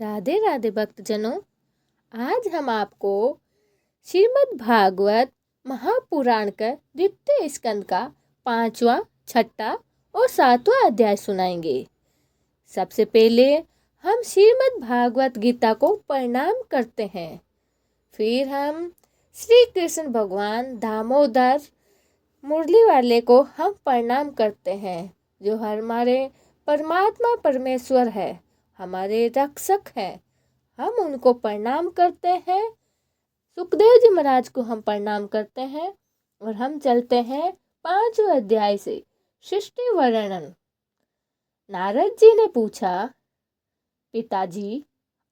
राधे राधे भक्तजनों। आज हम आपको श्रीमद् भागवत महापुराण का द्वितीय स्कंद का 5वां, 6वां और 7वां अध्याय सुनाएंगे। सबसे पहले हम श्रीमद् भागवत गीता को प्रणाम करते हैं। फिर हम श्री कृष्ण भगवान दामोदर मुरली वाले को हम प्रणाम करते हैं, जो हमारे परमात्मा परमेश्वर है, हमारे रक्षक हैं। हम उनको प्रणाम करते हैं। सुखदेव जी महाराज को हम प्रणाम करते हैं और हम चलते हैं 5वें अध्याय से सृष्टि वर्णन। नारद जी ने पूछा, पिताजी,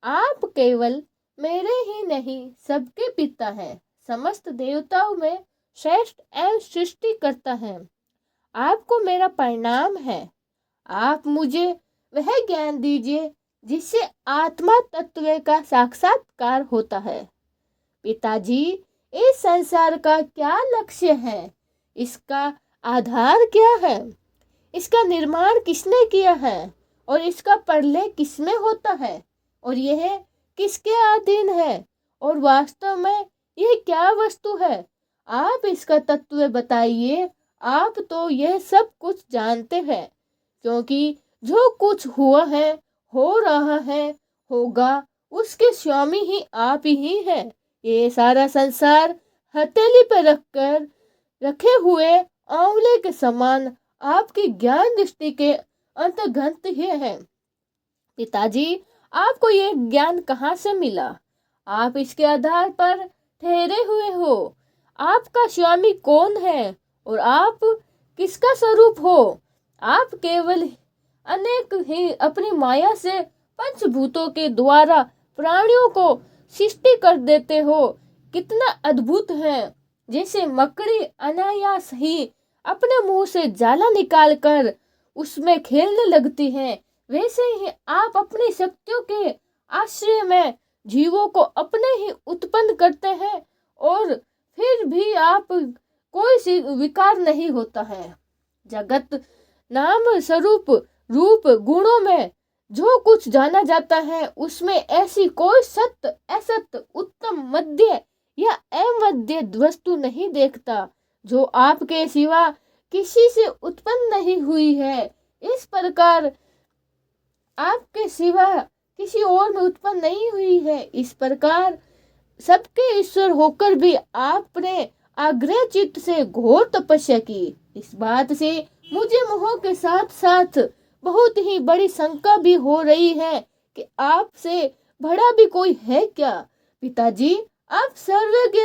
आप केवल मेरे ही नहीं सबके पिता हैं, समस्त देवताओं में श्रेष्ठ एवं सृष्टि करता है। आपको मेरा प्रणाम है। आप मुझे वह ज्ञान दीजिए जिससे आत्मा तत्व का साक्षात्कार होता है। पिताजी, इस संसार का क्या लक्ष्य है? इसका आधार क्या है? इसका निर्माण किसने किया है और इसका प्रलय किसमें होता है और यह किसके अधीन है और वास्तव में यह क्या वस्तु है? आप इसका तत्व बताइए। आप तो यह सब कुछ जानते हैं, क्योंकि जो कुछ हुआ है, हो रहा है, होगा, उसके स्वामी ही आप ही हैं। ये सारा संसार हथेली पर रखकर रखे हुए आंवले के समान आपकी ज्ञान दृष्टि के अंतर्गत ही है। पिताजी, आपको ये ज्ञान कहाँ से मिला? आप इसके आधार पर ठहरे हुए हो। आपका स्वामी कौन है और आप किसका स्वरूप हो? आप केवल अनेक ही अपनी माया से पंचभूतों के द्वारा प्राणियों को सृष्टि कर देते हो। कितना अद्भुत है! जैसे मकड़ी अनायास ही अपने मुंह से जाला निकालकर उसमें खेलने लगती है, वैसे ही आप अपनी शक्तियों के आश्रय में जीवों को अपने ही उत्पन्न करते हैं और फिर भी आप कोई सी विकार नहीं होता है। जगत नाम स्वरूप रूप गुणों में जो कुछ जाना जाता है, उसमें ऐसी कोई सत्य, असत्य, उत्तम, मध्य या अमध्य वस्तु नहीं देखता जो आपके सिवा किसी से उत्पन्न नहीं हुई है। इस प्रकार आपके सिवा किसी और में उत्पन्न नहीं हुई है। इस प्रकार सबके ईश्वर होकर भी आपने आग्रह चित्त से घोर तपस्या की। इस बात से मुझे मोह के साथ साथ बहुत ही बड़ी शंका भी हो रही है कि आपसे बड़ा भी कोई है क्या? पिताजी, आप सर्वज्ञ,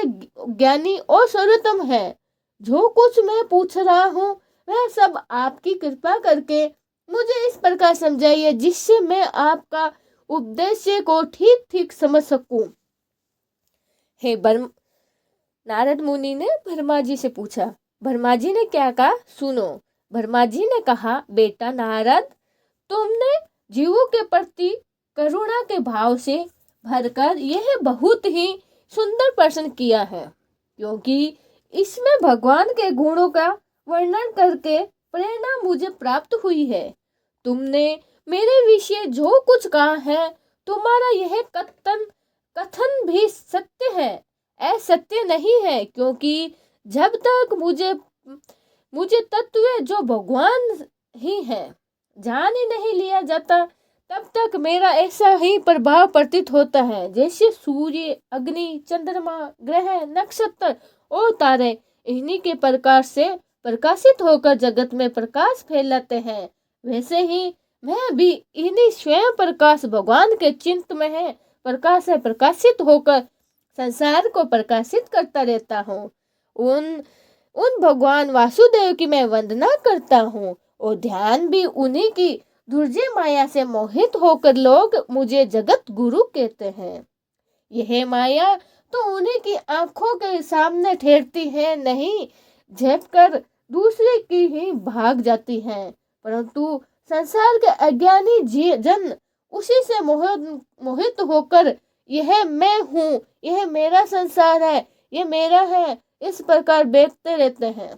ज्ञानी और सर्वोत्तम हैं। जो कुछ मैं पूछ रहा हूँ वह सब आपकी कृपा करके मुझे इस प्रकार समझाइए जिससे मैं आपका उद्देश्य को ठीक ठीक समझ सकूं। हे नारद मुनि ने ब्रह्मा जी से पूछा। ब्रह्मा जी ने क्या कहा, सुनो। ब्रह्मा जी ने कहा, बेटा नारद, तुमने जीवों के प्रति करुणा के भाव से भरकर यह बहुत ही सुंदर प्रश्न किया है, क्योंकि इसमें भगवान के गुणों का वर्णन करके प्रेरणा मुझे प्राप्त हुई है। तुमने मेरे विषय जो कुछ कहा है, तुम्हारा यह कथन भी सत्य है, असत्य नहीं है, क्योंकि जब तक मुझे तत्व जो भगवान ही है जान ही नहीं लिया जाता, तब तक मेरा ऐसा ही प्रभाव प्रतीत होता है जैसे सूर्य, अग्नि, चंद्रमा, ग्रह, नक्षत्र और तारे इन्हीं के प्रकाश से प्रकाशित होकर जगत में प्रकाश फैलाते हैं, वैसे ही मैं भी इन्हीं स्वयं प्रकाश भगवान के चिंत में है प्रकाश से प्रकाशित होकर संसार को प्रकाशित करता रहता हूँ। उन भगवान वासुदेव की मैं वंदना करता हूँ और ध्यान भी उन्हीं की दुर्जय माया से मोहित होकर लोग मुझे जगत गुरु कहते हैं। यह माया तो उन्हीं की आंखों के सामने ठहरती है, नहीं झेपकर दूसरे की ही भाग जाती है, परंतु संसार के अज्ञानी जन उसी से मोहित होकर यह मैं हूँ, यह मेरा संसार है, यह मेरा है, इस प्रकार बेचते रहते हैं।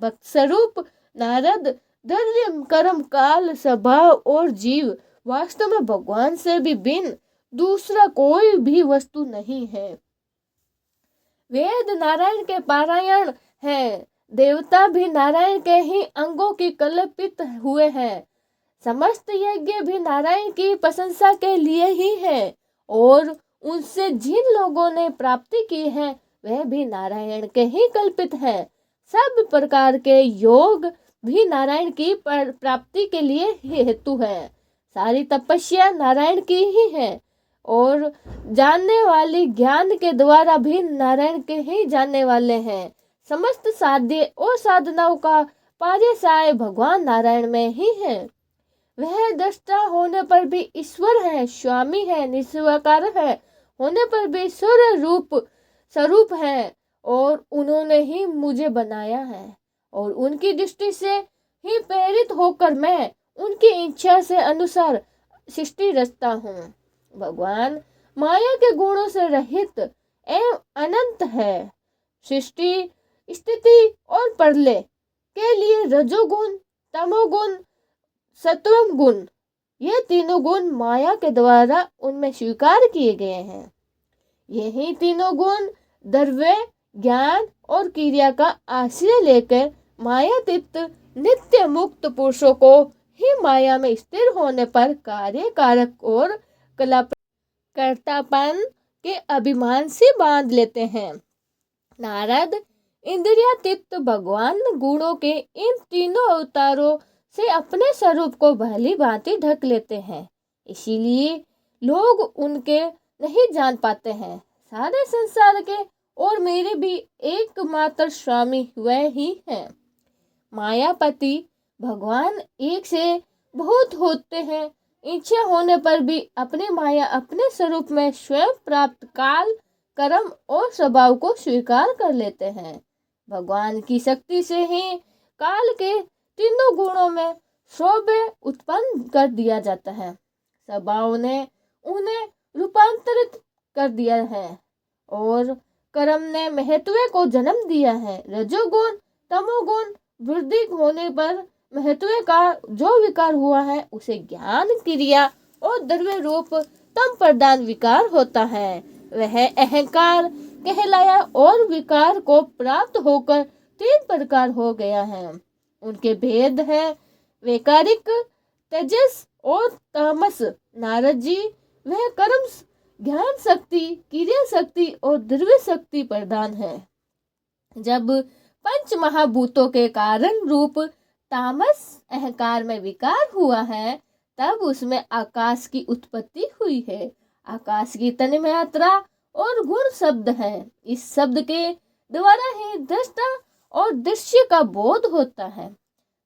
भक्त स्वरूप नारद, धर्म, कर्म, काल, स्वभाव और जीव वास्तव में भगवान से भी भिन्न दूसरा कोई भी वस्तु नहीं है। वेद नारायण के पारायण है, देवता भी नारायण के ही अंगों की कल्पित हुए हैं। समस्त यज्ञ भी नारायण की प्रशंसा के लिए ही है और उनसे जिन लोगों ने प्राप्ति की है वह भी नारायण के ही कल्पित है। सब प्रकार के योग भी नारायण की प्राप्ति के लिए ही हेतु है। सारी तपस्या नारायण की ही है और जानने वाली ज्ञान के द्वारा भी नारायण के ही जानने वाले हैं। समस्त साध्य और साधनाओं का पार्यसाय भगवान नारायण में ही है। वह दृष्टा होने पर भी ईश्वर है, स्वामी है, निस्वाकार है होने पर भी स्वरूप है और उन्होंने ही मुझे बनाया है और उनकी दृष्टि से ही प्रेरित होकर मैं उनकी इच्छा से अनुसार सृष्टि रचता हूँ। भगवान माया के गुणों से रहित एवं अनंत है। सृष्टि, स्थिति और प्रलय के लिए रजोगुण, तमोगुण, सत्वम गुण, ये तीनों गुण माया के द्वारा उनमें स्वीकार किए गए हैं। यही तीनों गुण द्रव्य, ज्ञान और क्रिया का आश्रय लेकर मायातीत नित्य मुक्त पुरुषों को ही माया में स्थिर होने पर कार्य, कारक और कला कर्तापन के अभिमान से बांध लेते हैं। नारद इंद्रियातीत भगवान गुणों के इन तीनों अवतारों से अपने स्वरूप को भली भांति ढक लेते हैं, इसीलिए लोग उनके नहीं जान पाते हैं। सारे संसार के और मेरे भी एकमात्र स्वामी वह ही हैं। मायापति भगवान एक से बहुत होते हैं, इच्छा होने पर भी अपनी माया अपने स्वरूप में स्वयं प्राप्त काल, कर्म और स्वभाव को स्वीकार कर लेते हैं। भगवान की शक्ति से ही काल के तीनों गुणों में शोभे उत्पन्न कर दिया जाता है। स्वभाव ने उन्हें रूपांतरित कर दिया है और कर्म ने महत्व को जन्म दिया है। रजोगुण, तमोगुण वृद्धि होने पर महत्व का जो विकार हुआ है उसे ज्ञान, क्रिया और द्रव्य रूप तम प्रधान विकार होता है। वह अहंकार कहलाया और विकार को प्राप्त होकर तीन प्रकार हो गया है। उनके भेद है वैकारिक, तेजस और तामस। नारद जी वह कर्म, ज्ञान शक्ति, क्रिया शक्ति और द्रव्य शक्ति प्रदान है। जब पंच महाभूतों के कारण रूप तामस अहंकार में विकार हुआ है तब उसमें आकाश की उत्पत्ति हुई है। आकाश की तन्मात्रा और गुण शब्द है। इस शब्द के द्वारा ही दृष्टा और दृश्य का बोध होता है।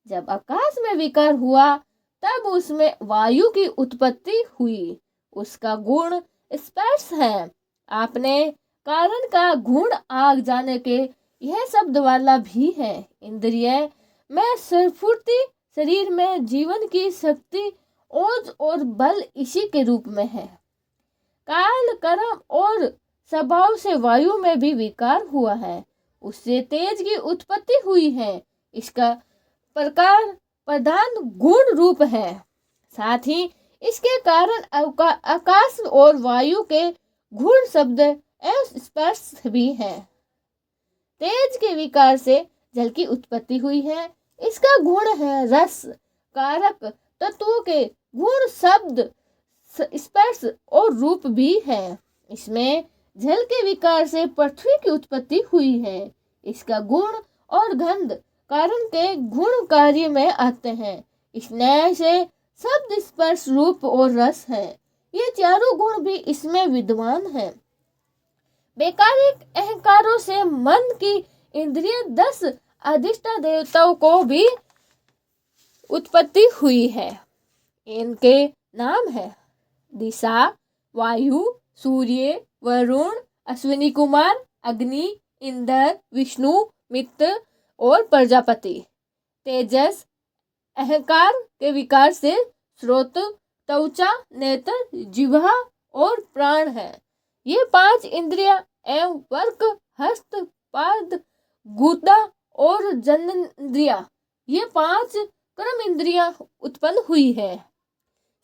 जब आकाश में विकार हुआ तब उसमें वायु की उत्पत्ति हुई। उसका गुण स्पर्श है। आपने कारण का गुण आग जाने के यह शब्द वाला भी है। इंद्रिय में स्फूर्ति, शरीर में जीवन की शक्ति, ओज और बल इसी के रूप में है। काल, कर्म और स्वभाव से वायु में भी विकार हुआ है, उससे तेज की उत्पत्ति हुई है। इसका प्रकार प्रधान गुण रूप है। साथ ही इसके कारण आकाश और वायु के गुण शब्द एवं स्पर्श भी है। तेज के विकार से जल की उत्पत्ति हुई है। इसका गुण है रस। कारक तत्वों के गुण शब्द, स्पर्श और रूप भी है। इसमें जल के विकार से पृथ्वी की उत्पत्ति हुई है। इसका गुण और गंध कारण के गुण कार्य में आते हैं। इस न्याय से शब्द, स्पर्श, रूप और रस है। ये चारों गुण भी इसमें विद्यमान है। वैकारिक अहंकारों से मन की इंद्रिय 10 अधिष्ठा देवताओं को भी उत्पत्ति हुई है। इनके नाम है दिशा, वायु, सूर्य, वरुण, अश्विनी कुमार, अग्नि, इंद्र, विष्णु, मित्र और प्रजापति। तेजस अहंकार के विकार से स्रोत, त्वचा, नेत्र, जिह्वा और प्राण है। ये 5 इंद्रियां एवं वर्क, हस्त, पाद, गुदा और जननेंद्रिया, ये 5 कर्म इंद्रियां उत्पन्न हुई है।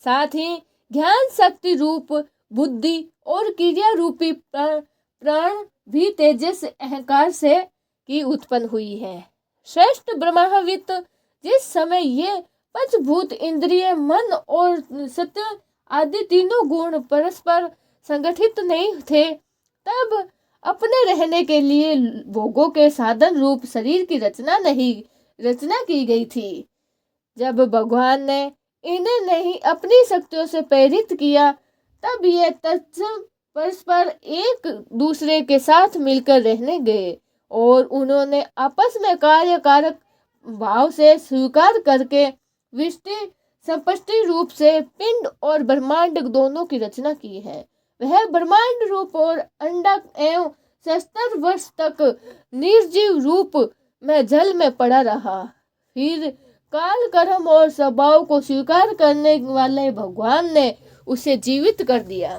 साथ ही ज्ञान शक्ति रूप बुद्धि और क्रिया रूपी प्राण भी तेजस अहंकार से की उत्पन्न हुई है। श्रेष्ठ ब्रह्मविद जिस समय ये पंचभूत इंद्रिय मन और सत्य आदि तीनों गुण परस्पर संगठित नहीं थे, तब अपने रहने के लिए भोगों के साधन रूप शरीर की रचना की गई थी। जब भगवान ने इन्हें नहीं अपनी शक्तियों से प्रेरित किया, तब ये तत्सम परस्पर एक दूसरे के साथ मिलकर रहने गए और उन्होंने आपस में कार्य कारक भाव से स्वीकार करके विष्टि संपष्टि रूप से पिंड और ब्रह्मांड दोनों की रचना की है। वह ब्रह्मांड रूप और अंडक एवं 70 वर्ष तक निर्जीव रूप में जल में पड़ा रहा। फिर काल कर्म और स्वभाव को स्वीकार करने वाले भगवान ने उसे जीवित कर दिया।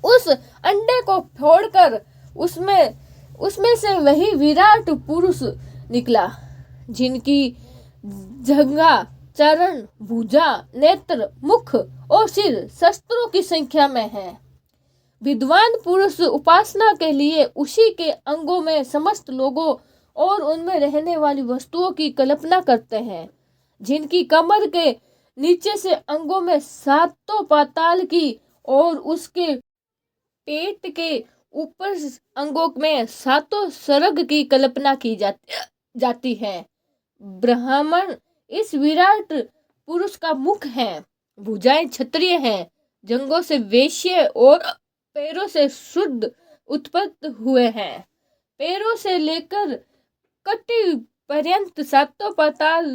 उस अंडे को फोड़कर उसमें से वही विराट पुरुष निकला, जिनकी जंघा, चरण, भुजा, नेत्र, मुख और सिर शस्त्रों की संख्या में है। विद्वान पुरुष उपासना के लिए उसी के अंगों में समस्त लोगों और उनमें रहने वाली वस्तुओं की कल्पना करते हैं, जिनकी कमर के नीचे से अंगों में सातों पाताल की और उसके पेट के ऊपर अंगों में सातों स्वर्ग की कल्पना की जाती है। ब्राह्मण इस विराट पुरुष का मुख है, भुजाएं क्षत्रिय हैं, जंघों से वैश्य और पैरों से शुद्ध उत्पन्न हुए हैं। पैरों से लेकर कटी पर्यंत सातों पाताल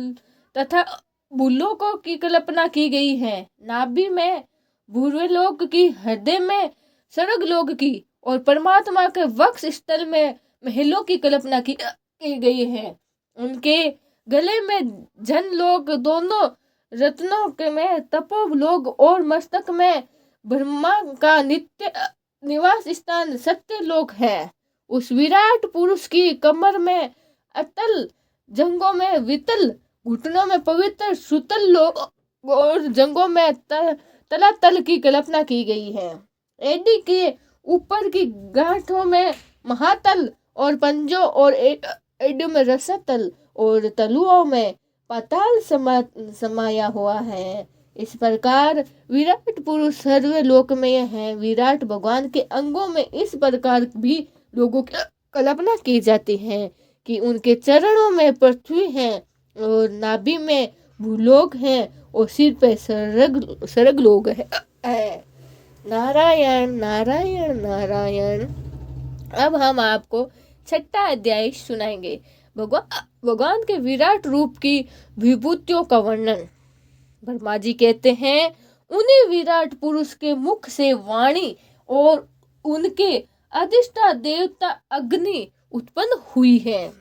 तथा भूलोकों की कल्पना की गई है। नाभि में भूर्वलोक की, हृदय में स्वर्गलोक की और परमात्मा के वक्ष स्थल में महलों की कल्पना की गई है। उनके गले में जनलोक, दोनों रत्नों के में तपोलोक और मस्तक में ब्रह्मा का नित्य निवास स्थान सत्यलोक है। उस विराट पुरुष की कमर में अतल, जंघों में वितल, घुटनों में पवित्र सुतल लोक और जंघों में तलातल की कल्पना की गई है। एडी के ऊपर की गांठों में महातल और पंजों और एडियों में रसतल और तलुओं में पाताल समाया हुआ है। इस प्रकार विराट पुरुष सर्वलोकमय है। विराट भगवान के अंगों में इस प्रकार भी लोगों की कल्पना की जाती है कि उनके चरणों में पृथ्वी है और नाभि में भूलोक है और सिर पे स्वर्ग लोक है। नारायण नारायण नारायण। अब हम आपको 6वां अध्याय सुनाएंगे। भगवान के विराट रूप की विभूतियों का वर्णन। ब्रह्मा जी कहते हैं, उन्हीं विराट पुरुष के मुख से वाणी और उनके अधिष्ठा देवता अग्नि उत्पन्न हुई है।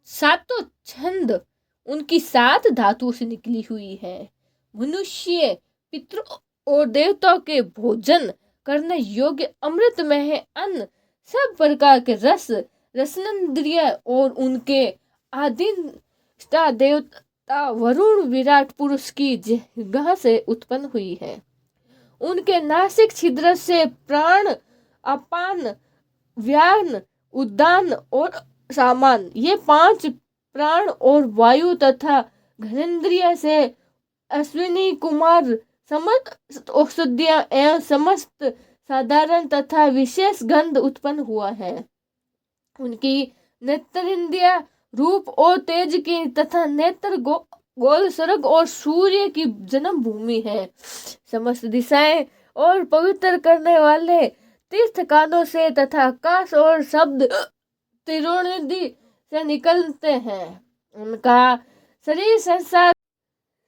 सातों छंद उनकी 7 धातुओं से निकली हुई है। मनुष्य, पितरों और देवताओं के भोजन करने योग्य अमृतमय अन्न, सब प्रकार के रस, रसनेंद्रिय और उनके आदिष्टा देवता वरुण विराट पुरुष की जगह से उत्पन्न हुई है। उनके नासिक छिद्र से प्राण, अपान, व्यान, उदान और सामान, ये 5 प्राण और वायु तथा घनेन्द्रिय से अश्विनी कुमार समस्त औषधियां एवं समस्त साधारण तथा विशेष गंध उत्पन्न हुआ है। उनकी नेत्रेंद्रिय रूप और तेज की तथा नेत्र गोल स्वर्ग और सूर्य की जन्म भूमि है। समस्त दिशाएं और पवित्र करने वाले तीर्थकानों से तथा आकाश और शब्द त्रिवेणी से निकलते हैं। उनका शरीर संसार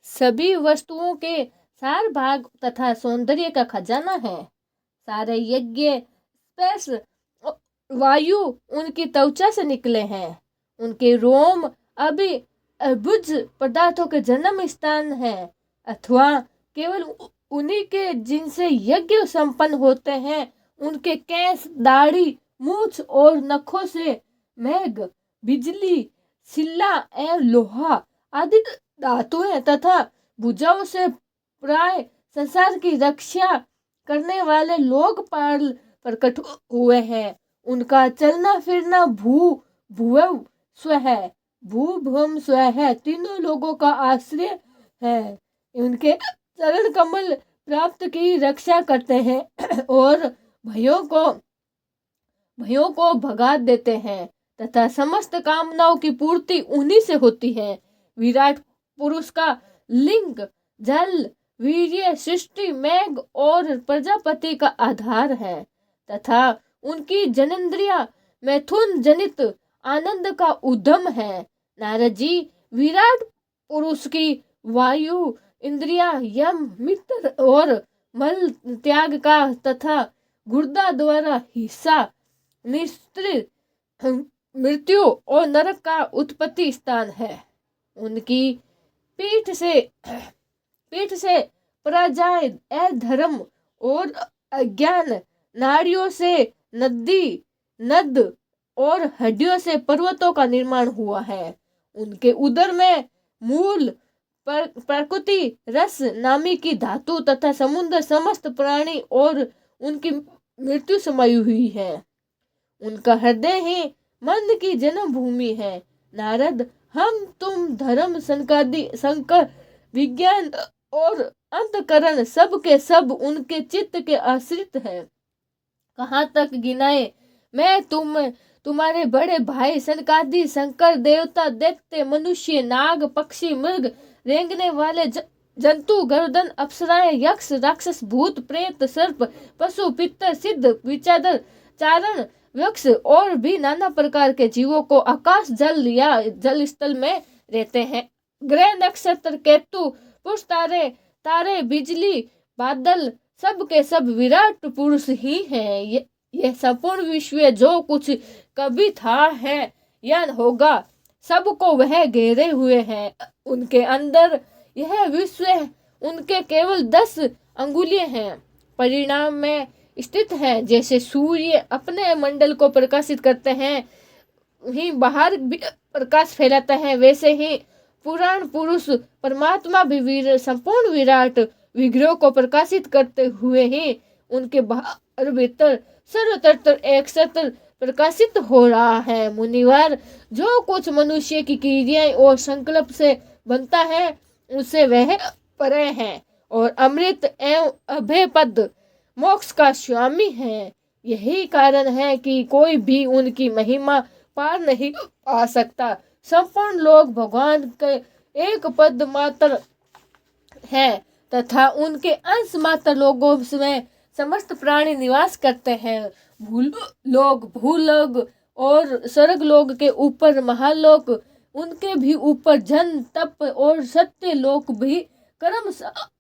सभी वस्तुओं के सार भाग तथा सौंदर्य का खजाना है। सारे यज्ञ, स्पेस, वायु उनकी त्वचा से निकले हैं। उनके रोम अभी अभुज पदार्थों के जन्म स्थान है, अथवा केवल उन्हीं के जिनसे यज्ञ संपन्न होते हैं। उनके केस, दाढ़ी, मूछ और नखों से मेघ, बिजली, शिला एवं लोहा आदि धातुएं तथा भुजाओं से प्राय संसार की रक्षा करने वाले लोकपाल प्रकट हुए हैं। उनका चलना फिरना भूव स्व है, भूभम स्व है, तीनों लोगों का आश्रय है। उनके चरण कमल प्राप्त की रक्षा करते हैं और भयों को भगा देते हैं तथा समस्त कामनाओं की पूर्ति उन्हीं से होती है। विराट पुरुष का लिंग जल, वीर्य, सृष्टि, मेघ और प्रजापति का आधार है तथा उनकी जनेंद्रिया मैथुन जनित आनंद का उद्यम है। नारद जी विराट पुरुष की वायु इंद्रिया, यम, मित्र और मल त्याग का तथा गुर्दा द्वारा हिस्सा, निस्त्र, मृत्यु और नरक का उत्पत्ति स्थान है। उनकी पीठ से पराजय, अधर्म और अज्ञान, नाड़ियों से नद और हड्डियों से पर्वतों का निर्माण हुआ है। उनके उदर में मूल प्रकृति रस नामी की धातु तथा समुद्र, समस्त प्राणी और उनकी मृत्यु समाई हुई है। उनका हृदय ही मन की जन्म भूमि है। नारद, हम तुम धर्म, संकर, विज्ञान और अंतकरण सब के सब उनके चित्त के आश्रित है। कहाँ तक गिनाए मैं तुम्हारे बड़े भाई सनकादि, शंकर, देवता, दैत्य, मनुष्य, नाग, पक्षी, मृग, रेंगने वाले जंतु, गर्दन, अप्सराएं, यक्ष, राक्षस, भूत, प्रेत, सर्प, पशु, पितर, सिद्ध, विचादर, चारण, वृक्ष और भी नाना प्रकार के जीवों को आकाश, जल या जल स्थल में रहते हैं। ग्रह, नक्षत्र, केतु, पुरुष, तारे, बिजली, बादल सब के सब विराट पुरुष ही हैं। यह संपूर्ण विश्व जो कुछ कभी था, है या होगा, सबको वह घेरे हुए हैं। उनके अंदर यह विश्व उनके केवल 10 अंगुलियां हैं परिणाम में स्थित है। जैसे सूर्य अपने मंडल को प्रकाशित करते हैं ही बाहर प्रकाश फैलाता है, वैसे ही पुराण पुरुष परमात्मा भी संपूर्ण विराट विग्रह को प्रकाशित करते हुए ही उनके बाहर भीतर सर्वत्र एक सत्र प्रकाशित हो रहा है। मुनिवार, जो कुछ मनुष्य की क्रियाएं और संकल्प से बनता है उसे वह परे है और अमृत एवं अभय पद मोक्ष का स्वामी है। यही कारण है कि कोई भी उनकी महिमा पार नहीं आ सकता। संपूर्ण लोग भगवान के एक पद मात्र है तथा उनके अंश मात्र लोगों में समस्त प्राणी निवास करते हैं। भूलोक और स्वर्ग लोक के ऊपर महालोक, उनके भी ऊपर जन, तप और सत्य लोक भी कर्म,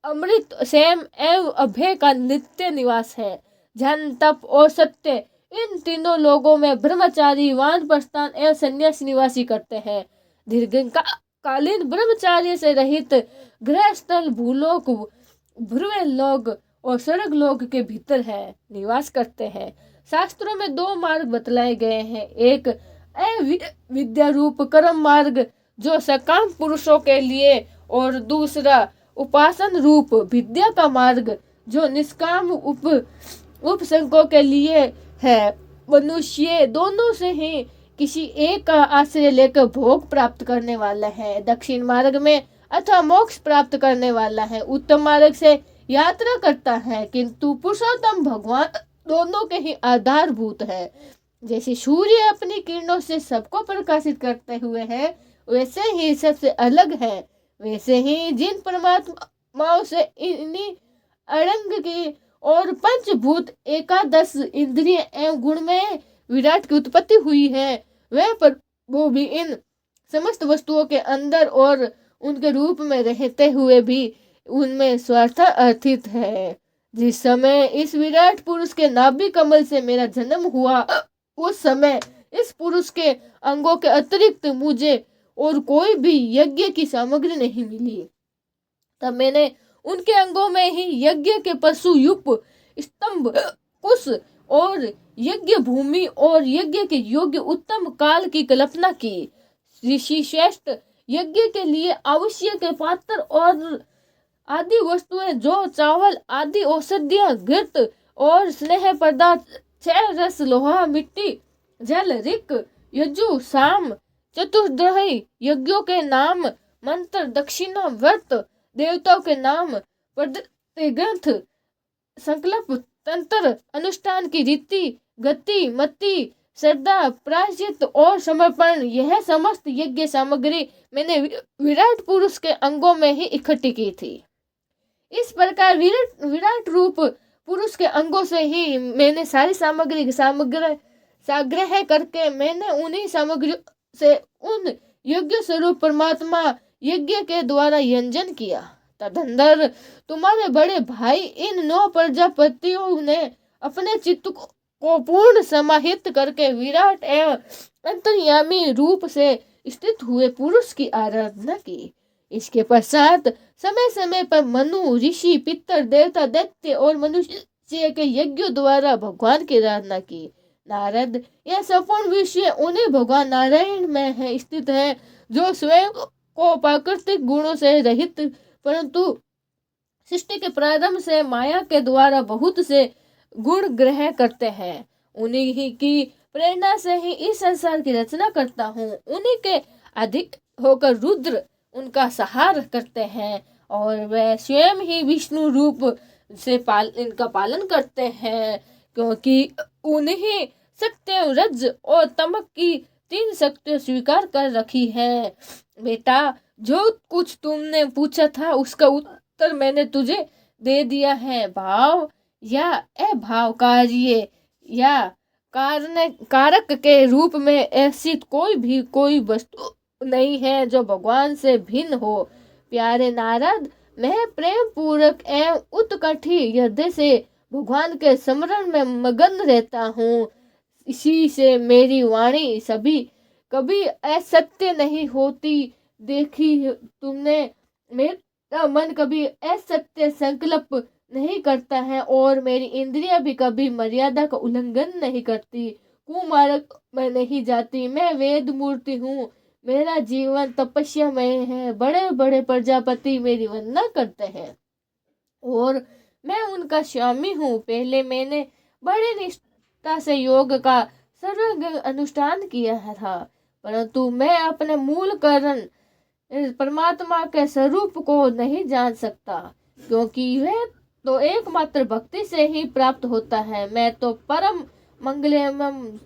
अमृत, सेम एवं अभय का नित्य निवास है। जन, तप और सत्य इन तीनों लोगों में ब्रह्मचारी, वानप्रस्थान एवं संन्यास निवासी करते हैं। दीर्घकालीन ब्रह्मचार्य से रहित गृहस्थल भूलोक, भ्रुवलोक और स्वर्ग लोक के भीतर है निवास करते हैं। शास्त्रों में 2 मार्ग बतलाए गए हैं, एक विद्या रूप कर्म मार्ग जो सकाम पुरुषों के लिए और दूसरा उपासन रूप विद्या का मार्ग जो निष्काम उपसंकों के लिए है। मनुष्य दोनों से ही किसी एक का आश्रय लेकर भोग प्राप्त करने वाला है। दक्षिण मार्ग में अथवा मोक्ष प्राप्त करने वाला है। उत्तम मार्ग से यात्रा करता है, किंतु पुरुषोत्तम भगवान दोनों के ही आधारभूत है। जैसे सूर्य अपनी किरणों से सबको प्रकाशित करते हुए है, वैसे ही सबसे अलग है, वैसे ही जिन परमात्माओं से इन्हीं अड़ंग की और पंचभूत एकादश इंद्रिय एवं गुण में विराट की उत्पत्ति हुई है, वह प्रभु भी इन समस्त वस्तुओं के अंदर और उनके रूप में रहते हुए भी उनमें स्वार्थ अर्थित है। जिस समय इस विराट पुरुष के नाभि कमल से मेरा जन्म हुआ, उस समय इस पुरुष के अंगों के अतिरिक्त मुझे और कोई भी यज्ञ की सामग्री नहीं मिली। तब मैंने उनके अंगों में ही यज्ञ के पशु युप, स्तंभ, कुश और यज्ञ भूमि और यज्ञ के योग्य उत्तम काल की कल्पना की। ऋषि श्रेष्ठ यज्ञ के लिए आवश्यक पात्र और आदि वस्तुएं जो चावल आदि औषधियां घृत और स्नेह पदार्थ 6 रस लोहा मिट्टी जल ऋक यजु साम चतुर्दही यज्ञों के नाम मंत्र दक्षिणा व्रत देवताओं के नाम ग्रंथ संकल्प तंत्र अनुष्ठान की रीति गति मति श्रद्धा प्रायश्चित और समर्पण, यह समस्त यज्ञ सामग्री मैंने विराट पुरुष के अंगों में ही इकट्ठी की थी। इस प्रकार विराट रूप पुरुष के अंगों से ही मैंने सारी सामग्री संग्रह करके मैंने उन्हीं सामग्रियों से उन यज्ञ स्वरूप परमात्मा यज्ञ के द्वारा यंजन किया। तदंतर तुम्हारे बड़े भाई इन 9 प्रजापतियों ने अपने चित्त को पूर्ण समाहित करके विराट एवं अंतर्यामी रूप से स्थित हुए पुरुष की आराधना की। इसके पश्चात समय समय पर मनु ऋषि पितर देवता दैत्य और मनुष्य के यज्ञों द्वारा भगवान की आराधना की। नारद, यह संपूर्ण विषय उन्हीं भगवान नारायण में है स्थित है जो स्वयं को प्राकृतिक गुणों से रहित परंतु सृष्टि के प्रारंभ से माया के द्वारा बहुत से गुण ग्रहण करते हैं। उन्हीं ही की प्रेरणा से ही इस संसार की रचना करता हूँ। उन्हीं के अधिक होकर रुद्र उनका सहार करते हैं और वह स्वयं ही विष्णु रूप से इनका पालन करते हैं, क्योंकि उन्हें सत्य रज और तमक की 3 शक्तियां स्वीकार कर रखी है। बेटा, जो कुछ तुमने पूछा था उसका उत्तर मैंने तुझे दे दिया है। भाव या अभाव कार्य या कारक के रूप में ऐसी कोई वस्तु नहीं है जो भगवान से भिन्न हो। प्यारे नारद, मैं प्रेम पूर्वक एवं उत्कंठी हृदय से भगवान के स्मरण में मगन रहता हूँ। इसी से मेरी वाणी कभी असत्य नहीं होती। देखी तुमने, मेरा मन कभी असत्य संकल्प नहीं करता है और मेरी इंद्रियां भी कभी मर्यादा का उल्लंघन नहीं करती, कुमार्ग में नहीं जाती। मैं वेद मूर्ति हूँ, मेरा जीवन तपस्या में है। बड़े बड़े प्रजापति मेरी वंदना करते हैं और मैं उनका स्वामी हूँ। पहले मैंने बड़े निष्ठा से योग का सर्व अनुष्ठान किया था, परंतु मैं अपने मूल कारण परमात्मा के स्वरूप को नहीं जान सकता, क्योंकि वह तो एकमात्र भक्ति से ही प्राप्त होता है। मैं तो परम मंगलमय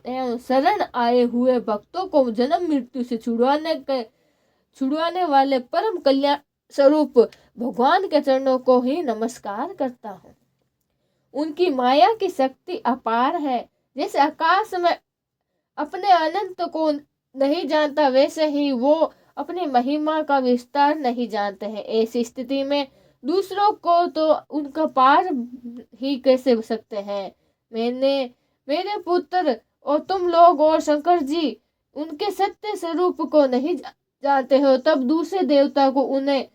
एवं शरण आए हुए भक्तों को जन्म मृत्यु से छुड़वाने वाले परम कल्याण स्वरूप भगवान के चरणों को ही नमस्कार करता हूँ। उनकी माया की शक्ति अपार है। जैसे आकाश में अपने अनंत को नहीं जानता, वैसे ही वो अपनी महिमा का विस्तार नहीं जानते हैं। ऐसी स्थिति में दूसरों को तो उनका पार ही कैसे सकते हैं। मेरे पुत्र और तुम लोग और शंकर जी उनके सत्य स्वरूप को नहीं जानते हो, तब दूसरे देवता को उन्हें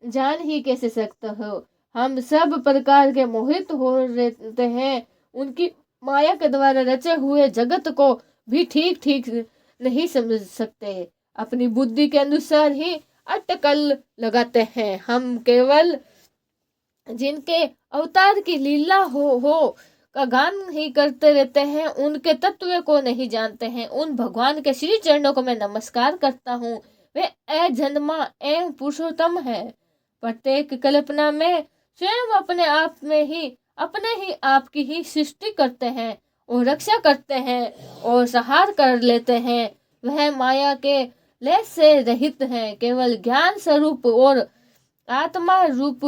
जान ही कैसे सकते हो। हम सब प्रकार के मोहित हो रहते हैं। उनकी माया के द्वारा रचे हुए जगत को भी ठीक नहीं समझ सकते। अपनी बुद्धि के अनुसार ही अटकल लगाते हैं। हम केवल जिनके अवतार की लीला हो का गान ही करते रहते हैं, उनके तत्व को नहीं जानते हैं। उन भगवान के श्री चरणों को मैं नमस्कार करता हूँ। वे अजन्मा एवं पुरुषोत्तम है। प्रत्येक कल्पना में स्वयं अपने आप की ही सृष्टि करते हैं और रक्षा करते हैं और सहार कर लेते हैं। वह माया के लय से रहित हैं, केवल ज्ञान स्वरूप और आत्मा रूप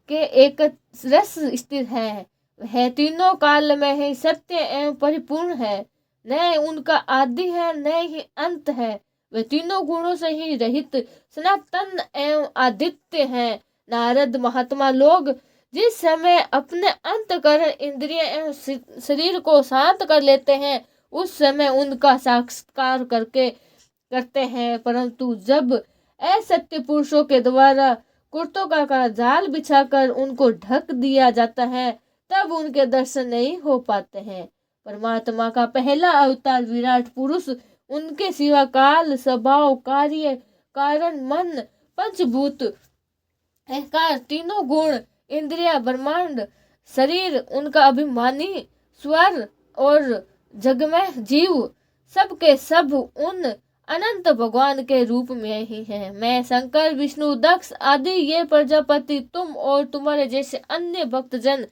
के एक रस स्थिर है। वह तीनों काल में ही सत्य एवं परिपूर्ण है। न उनका आदि है न ही अंत है। वे तीनों गुणों से ही रहित सनातन एवं आदित्य हैं। नारद महात्मा लोग जिस समय अपने अंतकरण इंद्रिय एवं शरीर को शांत कर लेते हैं, उस समय उनका साक्षात्कार करते हैं, परंतु जब असत्य पुरुषों के द्वारा कुर्तों का जाल बिछाकर उनको ढक दिया जाता है, तब उनके दर्शन नहीं हो पाते हैं। परमात्मा का पहला अवतार विराट पुरुष, उनके सिवा काल स्वभाव कार्य कारण मन पंचभूत अहंकार, तीनों गुण, इंद्रिया, ब्रह्मांड, शरीर, उनका अभिमानी स्वर और जगमय जीव, सब के सब उन अनंत भगवान के रूप में ही हैं। मैं शंकर, विष्णु, दक्ष आदि ये प्रजापति, तुम और तुम्हारे जैसे अन्य भक्तजन,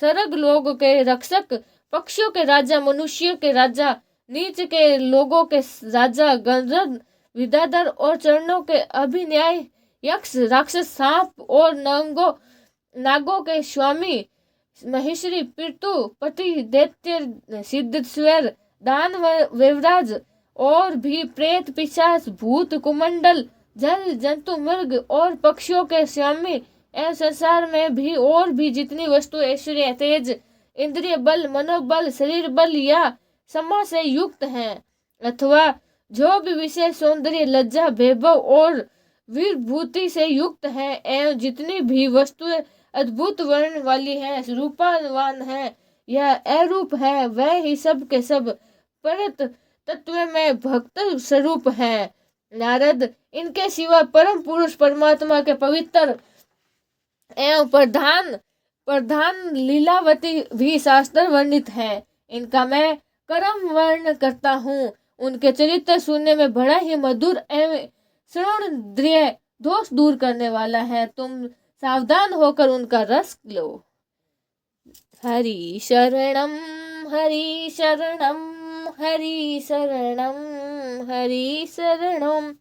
स्वर्ग लोक के रक्षक, पक्षियों के राजा, मनुष्यों के राजा, नीच के लोगों के राजा, गंधर्व, विद्याधर और चरणों के अभिन्याय, यक्ष, राक्षस, सांप और नागों के स्वामी, महेश्वरी, पितृ, पति, दैत्य, सिद्धेश्वर, दानव, वेवराज और भी प्रेत, पिशाच, भूत, कुमंडल, जल जंतु, मृग और पक्षियों के स्वामी एवं संसार में भी और भी जितनी वस्तु ऐश्वर्य, तेज, इंद्रिय बल, मनोबल, शरीर बल या समा से युक्त हैं, अथवा जो भी विशेष सौंदर्य, लज्जा, वैभव और वीरभूति से युक्त है, एवं जितनी भी वस्तुएं अद्भुत वर्ण वाली है, रूपवान है या अरूप है, वह ही सब के सब परत तत्व में भक्त स्वरूप है। नारद, इनके सिवा परम पुरुष परमात्मा के पवित्र एवं प्रधान लीलावती भी शास्त्र वर्णित है। इनका मैं कर्म वर्ण करता हूँ। उनके चरित्र सुनने में बड़ा ही मधुर एवं श्रवणीय, दोष दूर करने वाला है। तुम सावधान होकर उनका रस लो। हरि शरणम हरि शरणम हरि शरणम हरि शरणम।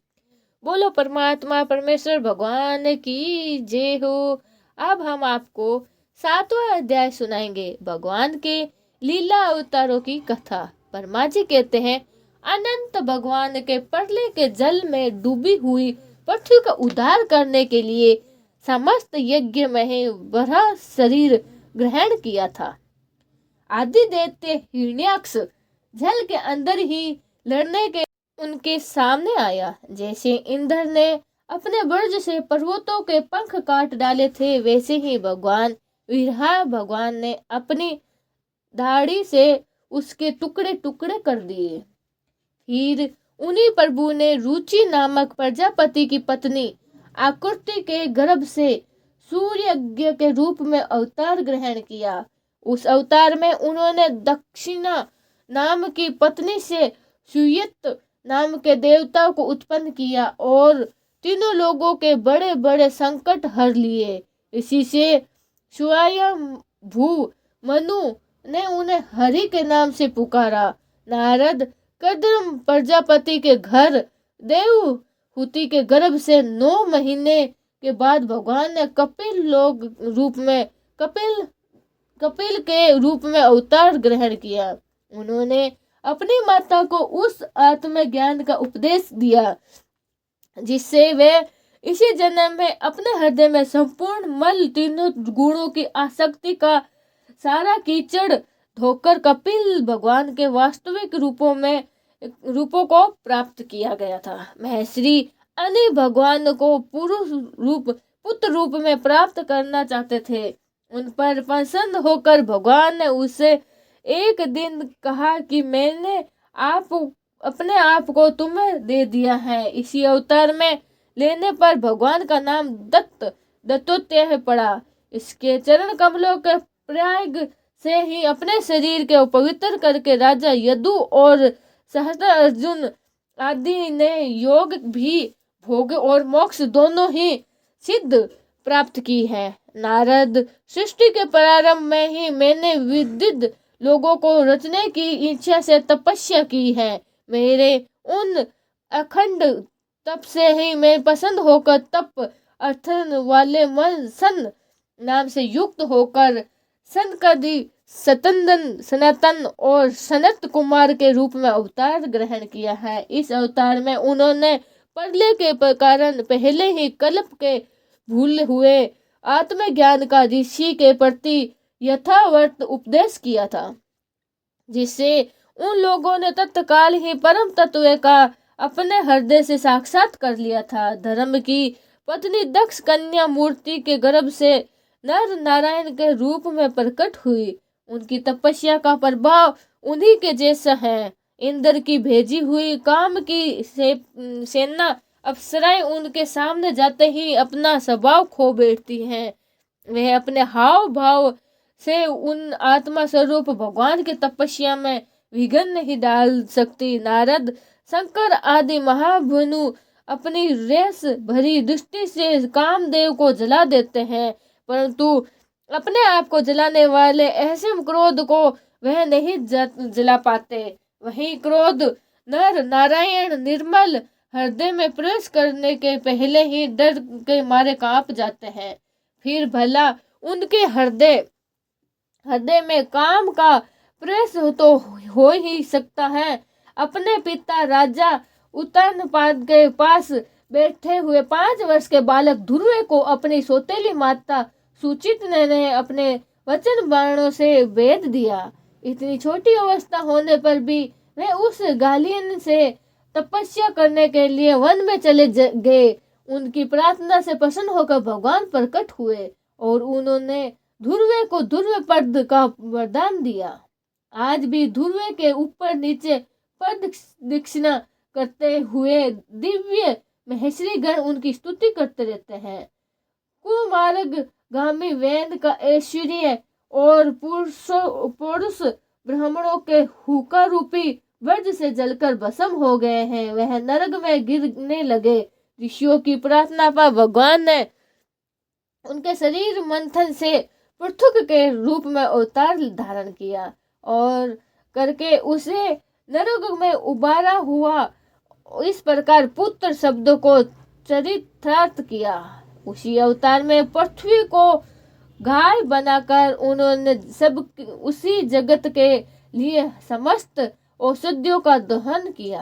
बोलो परमात्मा परमेश्वर भगवान की जय हो। अब हम आपको 7वां अध्याय सुनाएंगे, भगवान के लीला अवतारों की कथा। परमा जी कहते हैं, अनंत भगवान के प्रलय के जल में डूबी हुई पृथ्वी का उद्धार करने के लिए समस्त यज्ञ में बड़ा शरीर ग्रहण किया था। आदि दैत्य हिरण्याक्ष जल के अंदर ही लड़ने के उनके सामने आया। जैसे इंद्र ने अपने वज्र से पर्वतों के पंख काट डाले थे, वैसे ही भगवान वीरहा भगवान ने अपनी दाढ़ी से उसके टुकड़े टुकड़े कर दिए। फिर उन्हीं प्रभु ने रुचि नामक प्रजापति की पत्नी आकृति के गर्भ से सूर्यज्ञ के रूप में अवतार ग्रहण किया। उस अवतार में उन्होंने दक्षिणा नाम की पत्नी से सुयत नाम के देवता को उत्पन्न किया और तीनों लोगों के बड़े बड़े संकट हर लिए। इसी से स्वयं भू मनु ने उन्हें हरि के नाम से पुकारा। नारद कद्रम प्रजापति के घर देवहूति के गर्भ से 9 महीने के बाद भगवान ने कपिल के रूप में अवतार ग्रहण किया। उन्होंने अपनी माता को उस आत्म ज्ञान का उपदेश दिया जिससे वे इसी जन्म में अपने हृदय में संपूर्ण मल, तीनों गुणों की आसक्ति का सारा कीचड़ धोकर कपिल भगवान के वास्तविक रूपों को प्राप्त किया गया था। महेश्वरी अन्य भगवान को पुत्र रूप में प्राप्त करना चाहते थे। उन पर प्रसन्न होकर भगवान ने उसे एक दिन कहा कि मैंने अपने आप को तुम्हें दे दिया है। इसी अवतार में लेने पर भगवान का नाम दत्तोत्य पड़ा। इसके चरण कमलों के प्रयाग से ही अपने शरीर के पवित्र करके राजा यदु और सहस्त्र अर्जुन आदि ने योग भी भोग और मोक्ष दोनों ही सिद्ध प्राप्त की है। नारद, सृष्टि के प्रारंभ में ही मैंने विदित लोगों को रचने की इच्छा से तपस्या की है। मेरे उन अखंड तप से ही मैं पसंद होकर तप अर्थन वाले मन सन नाम से युक्त होकर सनकदी सनातन और सनत कुमार के रूप में अवतार ग्रहण किया है। इस अवतार में उन्होंने प्रलय के कारण पहले ही कल्प के भूले हुए आत्मज्ञान का ऋषि के प्रति यथावत उपदेश किया था, जिससे उन लोगों ने तत्काल ही परम तत्व का अपने हृदय से साक्षात कर लिया था। धर्म की पत्नी दक्ष कन्या मूर्ति के गर्भ से नर नारायण के रूप में प्रकट हुई। उनकी तपस्या का प्रभाव उन्हीं के जैसा है। इंद्र की भेजी हुई काम की सेना अप्सराएं उनके सामने जाते ही अपना स्वभाव खो बैठती हैं। वह अपने हाव भाव से उन आत्मा स्वरूप भगवान की तपस्या में विघ्न नहीं डाल सकती। नारद, शंकर आदि महाभानु अपनी रेस भरी दृष्टि से कामदेव को जला देते हैं, परंतु अपने आप को जलाने वाले ऐसे क्रोध को वह नहीं जला पाते। वही क्रोध नर नारायण निर्मल हृदय में प्रवेश करने के पहले ही डर के मारे कांप जाते हैं। फिर भला उनके हृदय में काम का प्रवेश तो हो ही सकता है। अपने पिता राजा उत्तानपाद के पास बैठे हुए 5 वर्ष के बालक ध्रुव को अपनी सौतेली माता सुचित्रा ने अपने वचन बाणों से वेद दिया। इतनी छोटी अवस्था होने पर भी वे उस गालियन से तपस्या करने के लिए वन में चले गए। उनकी प्रार्थना से प्रसन्न होकर भगवान प्रकट हुए और उन्होंने ध्रुव को ध्रुव पद का वरदान दिया। आज भी ध्रुव के ऊपर नीचे पद दीक्षिणा करते हुए दिव्य महेश्वरी गण उनकी स्तुति करते रहते हैं। कुमार्ग गामी वेद का ऐश्वर्य और पुरुष ब्राह्मणों के हुक्का रूपी वज्र से जलकर भस्म हो गए हैं। वह नरक में गिरने लगे। ऋषियों की प्रार्थना पर भगवान ने उनके शरीर मंथन से पृथुक के रूप में अवतार धारण किया और करके उसे नरक में उबारा हुआ। इस प्रकार पुत्र शब्द को चरितार्थ किया। उसी अवतार में पृथ्वी को गाय बनाकर उन्होंने सब उसी जगत के लिए समस्त औषधियों का दोहन किया।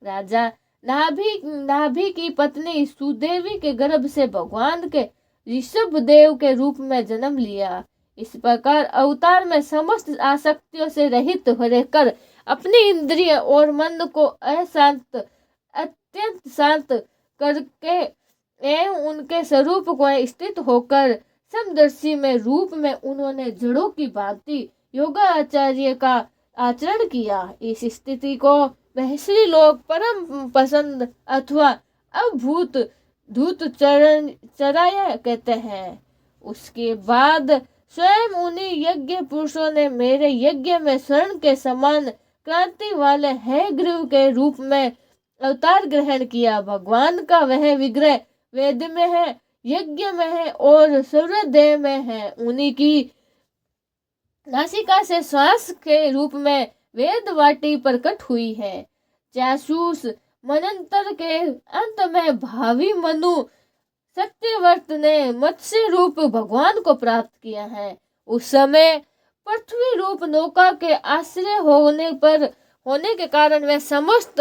राजा नाभि की पत्नी सुदेवी के गर्भ से भगवान के ऋषभ देव के रूप में जन्म लिया। इस प्रकार अवतार में समस्त आसक्तियों से रहित रहकर अपनी इंद्रिय और मन को अत्यंत शांत करके एवं उनके स्वरूप को स्थित होकर समदर्शी में रूप में उन्होंने जड़ों की भांति योगाचार्य का आचरण किया। इस स्थिति को महर्षि लोग परम पसंद अथवा अभूत धूत चराया कहते हैं। उसके बाद स्वयं उन्हीं यज्ञ पुरुषों ने मेरे यज्ञ में स्वर्ण के समान क्रांति वाले है ग्रीव के रूप में अवतार ग्रहण किया। भगवान का वह विग्रह वेद में है, यज्ञ में है और सूर्यदेव में है। उन्हीं की नासिका से श्वास के रूप में वेद वाटी प्रकट हुई है। चासूस मनंतर के अंत में भावी मनु सत्यवर्त ने मत्स्य रूप भगवान को प्राप्त किया है। उस समय पृथ्वी रूप नौका के आश्रय होने के कारण वे समस्त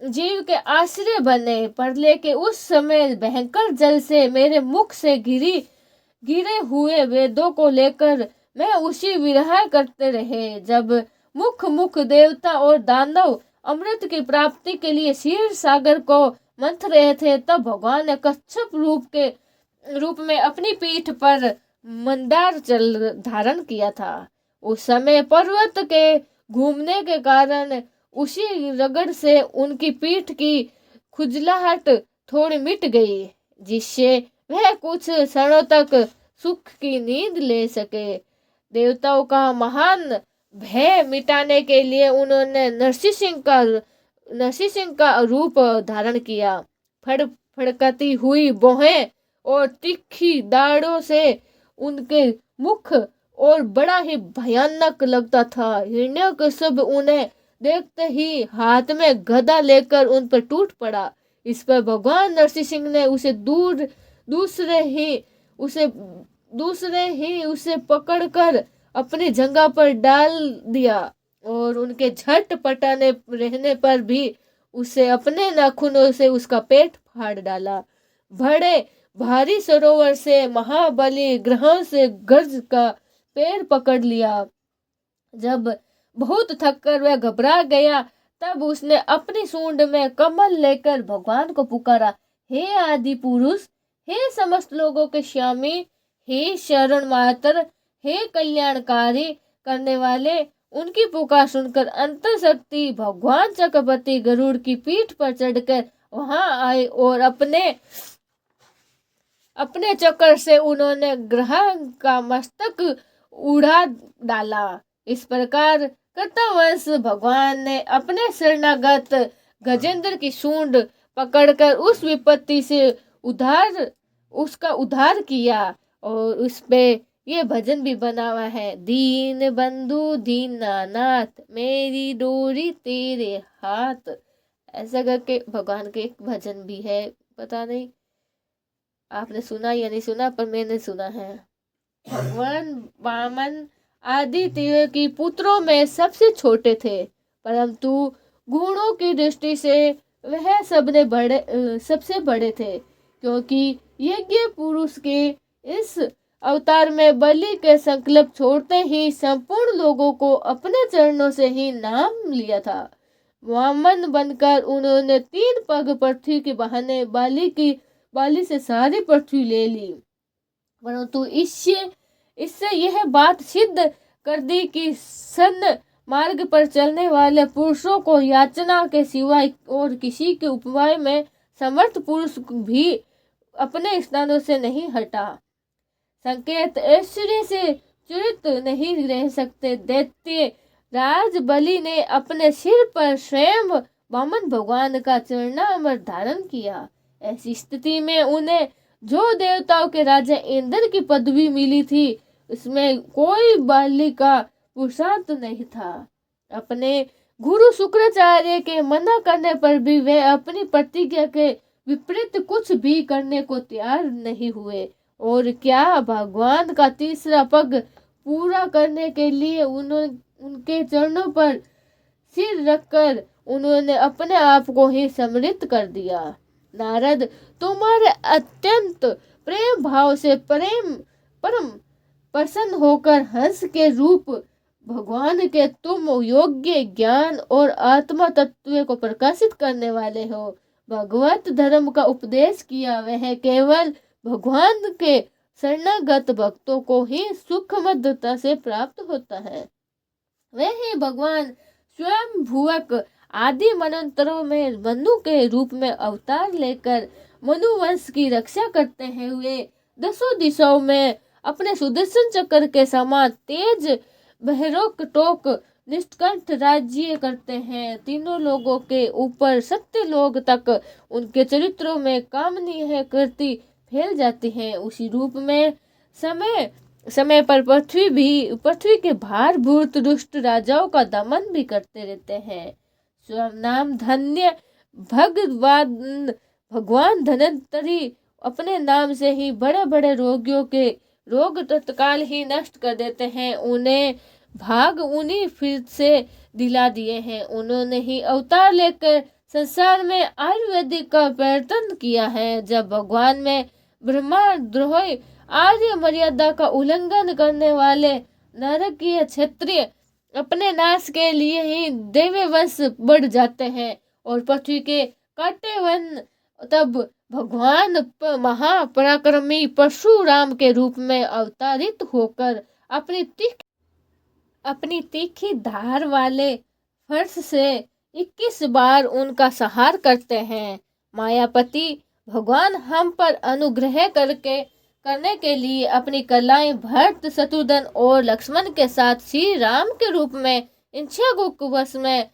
जीव के आश्रय बने। प्रलय के उस समय भयंकर जल से मेरे मुख से गिरे हुए वेदों को लेकर मैं उसी विरह करते रहे। जब मुख देवता और दानव अमृत की प्राप्ति के लिए क्षीर सागर को मंथ रहे थे, तब भगवान ने कच्छप रूप में अपनी पीठ पर मंदार जल धारण किया था। उस समय पर्वत के घूमने के कारण उसी रगड़ से उनकी पीठ की खुजलाहट थोड़ी मिट गई, जिससे वह कुछ क्षणों तक सुख की नींद ले सके। देवताओं का महान भय मिटाने के लिए उन्होंने नरसिंह का रूप धारण किया। फड़कती हुई भौहें और तीखी दाढ़ों से उनके मुख और बड़ा ही भयानक लगता था। हिरण्यकश्यप उन्हें देखते ही हाथ में गदा लेकर उन पर टूट पड़ा। इस पर भगवान नरसिंह ने उसे दूसरे ही उसे पकड़कर अपनी जगह पर डाल दिया और उनके झटपटाने रहने पर भी उसे अपने नाखूनों से उसका पेट फाड़ डाला। बड़े भारी सरोवर से महाबली ग्रहों से गर्ज का पैर पकड़ लिया। जब बहुत थककर वह घबरा गया, तब उसने अपनी सूंड में कमल लेकर भगवान को पुकारा, हे आदि पुरुष, हे समस्त लोगों के स्वामी, हे शरण मातर, हे कल्याणकारी करने वाले। उनकी पुकार सुनकर अंतरशक्ति भगवान चक्रवर्ती गरुड़ की पीठ पर चढ़कर वहां आए और अपने चक्कर से उन्होंने ग्रह का मस्तक उड़ा डाला। इस प्रकार कृतवंश भगवान ने अपने शरणागत गजेंद्र की सूंड पकड़कर उस विपत्ति से उसका उद्धार किया। और उस पे ये भजन भी बना हुआ है, दीन बंधु दीनानाथ मेरी डोरी तेरे हाथ। ऐसा करके भगवान के एक भजन भी है, पता नहीं आपने सुना या नहीं सुना, पर मैंने सुना है। भगवान वामन आदि तीर की पुत्रों में सबसे छोटे थे, परंतु गुणों की दृष्टि से वह सबसे बड़े थे, क्योंकि यज्ञ पुरुष के इस अवतार में बलि के संकल्प छोड़ते ही संपूर्ण लोगों को अपने चरणों से ही नाम लिया था। वामन बनकर उन्होंने 3 पग पृथ्वी के बहाने बाली से सारी पृथ्वी ले ली, परंतु इससे यह बात सिद्ध कर दी कि सन मार्ग पर चलने वाले पुरुषों को याचना के सिवाय और किसी के उपाय में समर्थ पुरुष भी अपने स्थानों से नहीं हटा। संकेत ऐश्वर्य से चूरित नहीं रह सकते। दैत्य राज बलि ने अपने सिर पर स्वयं वामन भगवान का चरणामृत धारण किया। ऐसी स्थिति में उन्हें जो देवताओं के राजा इंद्र की पदवी मिली थी, उसमें कोई बलि का पुरुषार्थ नहीं था। अपने गुरु शुक्राचार्य के मना करने पर भी वे अपनी प्रतिज्ञा के विपरीत कुछ भी करने को तैयार नहीं हुए। और क्या भगवान का तीसरा पग पूरा करने के लिए उनके चरणों पर सिर रखकर उन्होंने अपने आप को ही समर्पित कर दिया। नारद, तुम्हारे अत्यंत प्रेम भाव से परम प्रसन्न होकर हंस के रूप भगवान के तुम योग्य ज्ञान और आत्मा तत्व को प्रकाशित करने वाले हो। भगवत धर्म का उपदेश किया वह केवल भगवान के शरणागत भक्तों को ही सुखमदता से प्राप्त होता है। वह ही भगवान स्वयं भुवक आदि मनंतरों में मनु के रूप में अवतार लेकर मनुवंश की रक्षा करते हैं। हुए 10 दिशाओं में अपने सुदर्शन चक्र के समान तेज बहरोक टोक निष्कंठ राज्य करते हैं। तीनों लोगों के ऊपर सत्य लोग तक उनके चरित्रों में कामनीय कृति फैल जाती है। उसी रूप में समय पर पृथ्वी के भारभूत दुष्ट राजाओं का दमन भी करते रहते हैं। स्वयं नाम धन्य भगवान धनंतरी अपने नाम से ही बड़े बड़े रोगियों के रोग तत्काल ही नष्ट कर देते हैं। उन्हें भाग उन्हीं फिर से दिला दिए हैं। उन्होंने ही अवतार लेकर संसार में आयुर्वेदिक का प्रवर्तन किया है। जब भगवान में ब्रह्मद्रोही आर्य मर्यादा का उल्लंघन करने वाले नरकीय क्षत्रिय अपने नाश के लिए ही दैवी वंश बढ़ जाते हैं और पृथ्वी के काटे वन, तब भगवान महापराक्रमी परशुराम के रूप में अवतारित होकर अपनी तीखी धार वाले फर्श से 21 बार उनका संहार करते हैं। मायापति भगवान हम पर अनुग्रह करने के लिए अपनी कलाएं भरत, शत्रुघ्न और लक्ष्मण के साथ श्री राम के रूप में इच्छागुप्त में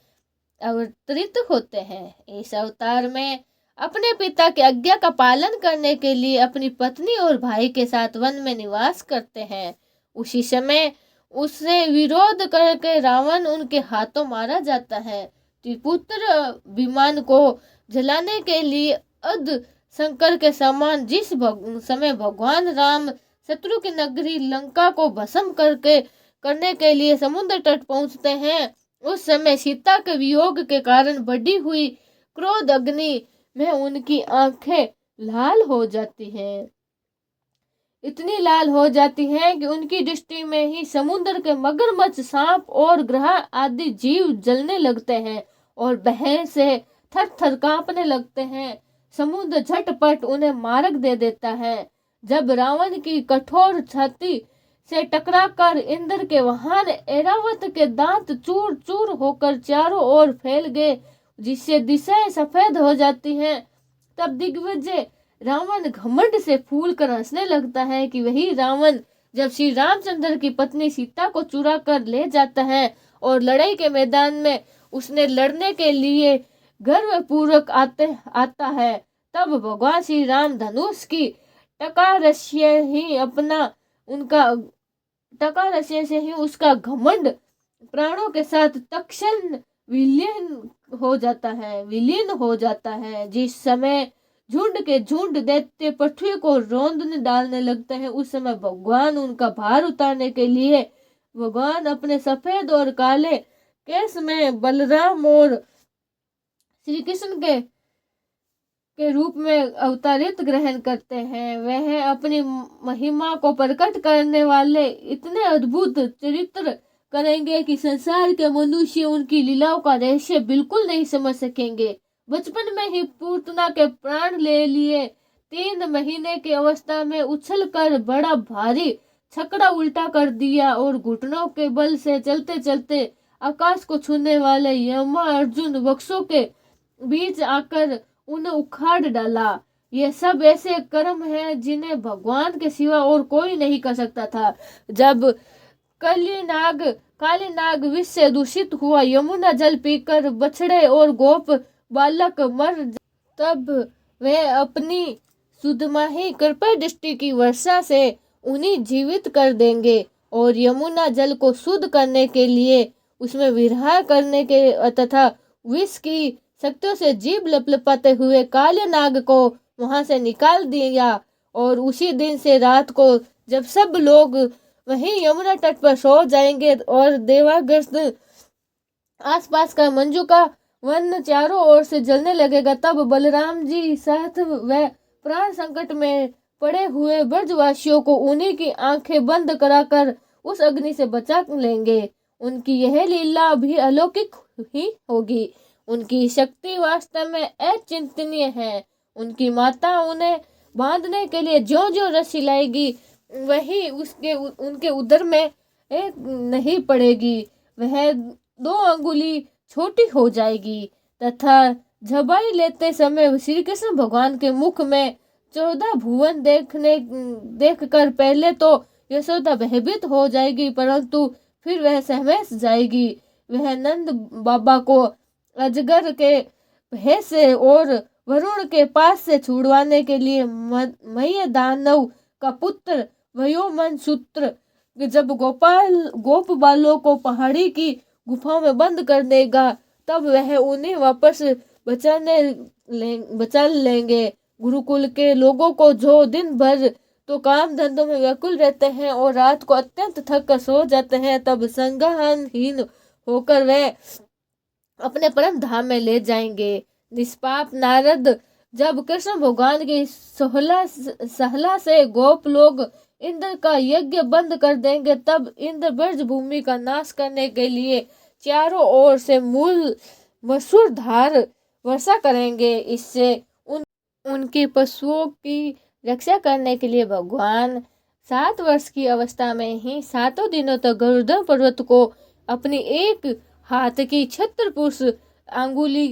अवतरित होते हैं। इस अवतार में अपने पिता की आज्ञा का पालन करने के लिए अपनी पत्नी और भाई के साथ वन में निवास करते हैं। उसी समय उससे विरोध करके रावण उनके हाथों मारा जाता है। त्रिपुत्र विमान को जलाने के लिए अध शंकर के समान जिस समय भगवान राम शत्रु की नगरी लंका को भस्म करने के लिए समुद्र तट पहुंचते हैं, उस समय सीता के वियोग के कारण बढ़ी हुई क्रोध अग्नि में उनकी आंखें लाल हो जाती हैं। इतनी लाल हो जाती हैं कि उनकी दृष्टि में ही समुद्र के मगरमच्छ, सांप और ग्रह आदि जीव जलने लगते हैं और बह से थर थर कांपने लगते हैं। समुद्र झटपट उन्हें मार्ग दे देता है। जब रावण की कठोर छाती से टकराकर इंद्र के वाहन ऐरावत के दांत चूर चूर होकर चारों ओर फैल गए, जिससे दिशाएं सफेद हो जाती हैं। तब दिग्विजय रावण घमंड से फूल कर हंसने लगता है कि वही रावण जब श्री रामचंद्र की पत्नी सीता को चुरा कर ले जाता है और लड़ाई के मैदान में उसने लड़ने के लिए गर्वपूर्वक आता है, तब भगवान श्री राम धनुष की टकारस्य ही अपना उनका टकारस्य से ही उसका घमंड प्राणों के साथ तत्क्षण विलीन हो जाता है। जिस समय झुंड के झुंड दैत्य पृथ्वी को रौंदने डालने लगते हैं, उस समय भगवान उनका भार उतारने के लिए भगवान अपने सफेद और काले केस में बलराम और श्री कृष्ण के रूप में अवतारित ग्रहण करते हैं। वह अपनी महिमा को प्रकट करने वाले इतने अद्भुत चरित्र करेंगे कि संसार के मनुष्य उनकी लीलाओं का रहस्य बिल्कुल नहीं समझ सकेंगे। बचपन में ही पूतना के प्राण ले लिए, 3 महीने की अवस्था में उछलकर बड़ा भारी छकड़ा उल्टा कर दिया और घुटनों के बल से चलते चलते आकाश को छूने वाले यमा अर्जुन वृक्षों के बीच आकर उन्हें उखाड़ डाला। ये सब ऐसे कर्म हैं जिन्हें भगवान के सिवा और कोई नहीं कर सकता था। जब काली नाग विष से दूषित हुआ, यमुना जल पीकर बछड़े और गोप बालक तब वे अपनी सुधमाही कृपा दृष्टि की वर्षा से उन्हें जीवित कर देंगे और यमुना जल को शुद्ध करने के लिए उसमें विरहा करने के तथा विष की शक्तियों से जीभ लपलपाते हुए काले नाग को वहां से निकाल दिया। और उसी दिन से रात को जब सब लोग वहीं यमुना तट पर सो जाएंगे और देवाग्रस्त आसपास का मंजू का वन चारों ओर से जलने लगेगा, तब बलराम जी साथ वह प्राण संकट में पड़े हुए ब्रजवासियों को उन्हीं की आंखें बंद कराकर उस अग्नि से बचा लेंगे। उनकी यह लीला भी अलौकिक ही होगी। उनकी शक्ति वास्तव में अचिंतनीय है। उनकी माता उन्हें बांधने के लिए जो जो रस्सी लाएगी वही उनके उदर में नहीं पड़ेगी, वह 2 अंगुली छोटी हो जाएगी तथा झबाई लेते समय श्री कृष्ण भगवान के मुख में 14 भुवन देखकर पहले तो यशोदा भयभीत हो जाएगी, परंतु फिर वह सहमेस जाएगी। वह नंद बाबा को अजगर के भय से और वरुण के पास से छुड़वाने के लिए मय दानव का पुत्र वयोमन सूत्र जब गोप बालों को पहाड़ी की गुफाओं में बंद कर देगा, तब वह उन्हें वापस बचा लेंगे। गुरुकुल के लोगों को जो दिन भर तो काम धंधों में व्याकुल रहते हैं और रात को अत्यंत थक कर सो जाते हैं, तब संज्ञानहीन होकर वे अपने परम धाम में ले जाएंगे। निष्पाप नारद जब कृष्ण भगवान की सहला से गोप लोग इंद्र का यज्ञ बंद कर देंगे, तब इंद्र ब्रज भूमि का नाश करने के लिए चारों ओर से मूल मसूर धार वर्षा करेंगे। इससे उनकी पशुओं की रक्षा करने के लिए भगवान 7 वर्ष की अवस्था में ही 7 दिनों तक गरुड़ पर्वत को अपनी एक हाथ की छत्रपुष अंगुली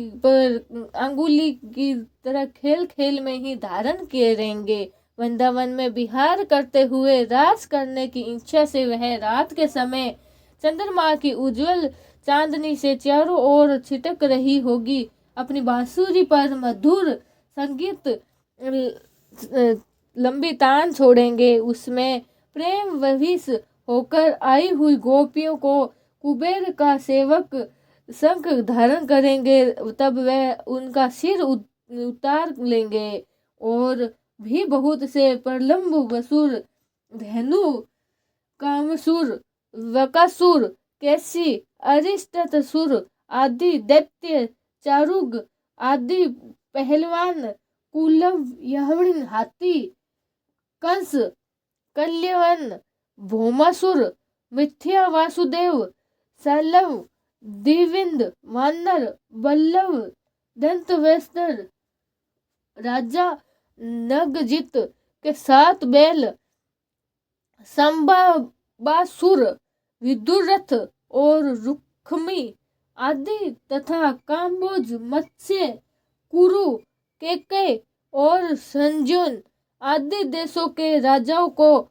की तरह खेल खेल में ही धारण किए रहेंगे। वृंदावन में विहार करते हुए रास करने की इच्छा से वह रात के समय चंद्रमा की उज्जवल चांदनी से चारों ओर छिटक रही होगी। अपनी बांसुरी पर मधुर संगीत लंबी तान छोड़ेंगे। उसमें प्रेम वविश होकर आई हुई गोपियों को कुबेर का सेवक शंख धारण करेंगे, तब वह उनका सिर उतार लेंगे और भी बहुत से प्रलंब वसुर धेनु कामसुर वकासुर कैसी अरिष्टसुर आदि दैत्य चारुग आदि पहलवान कुलव यवण हाथी कंस कल्यवन भौमासुर मिथ्या वासुदेव सलव दिविंद वानर बल्लव दंतवेस्तर राजा नगजित के 7 बैल संबासुर विदुरथ और रुक्मी आदि तथा काम्बोज, मत्स्य, कुरु, केकय और संजुन आदि देशों के राजाओं को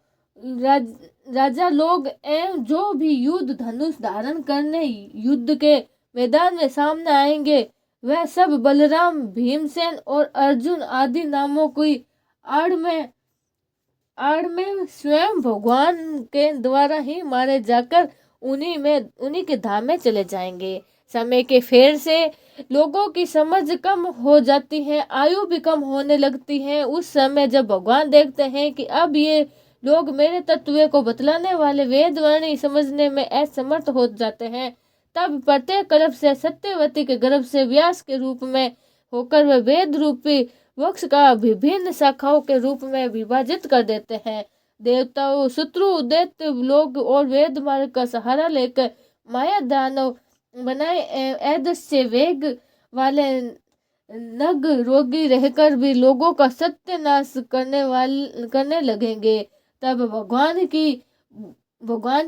राजा लोग एवं जो भी युद्ध धनुष धारण करने युद्ध के मैदान में सामने आएंगे, वह सब बलराम, भीमसेन और अर्जुन आदि नामों की आड़ में स्वयं भगवान के द्वारा ही मारे जाकर उन्हीं के धाम में चले जाएंगे। समय के फेर से लोगों की समझ कम हो जाती है, आयु भी कम होने लगती है। उस समय जब भगवान देखते हैं कि अब ये लोग मेरे तत्व को बतलाने वाले वेद वाणी समझने में असमर्थ हो जाते हैं, तब प्रत्येक कल्प से सत्यवती के गर्भ से व्यास के रूप में होकर वह वेद रूपी वृक्ष का विभिन्न शाखाओं के रूप में विभाजित कर देते हैं। देवताओं, शत्रु, दैत्य लोग और वेद मार्ग का सहारा लेकर माया दानव बनाए अदृश्य वेग वाले नग रोगी रहकर भी लोगों का सत्यानाश करने लगेंगे। तब भगवान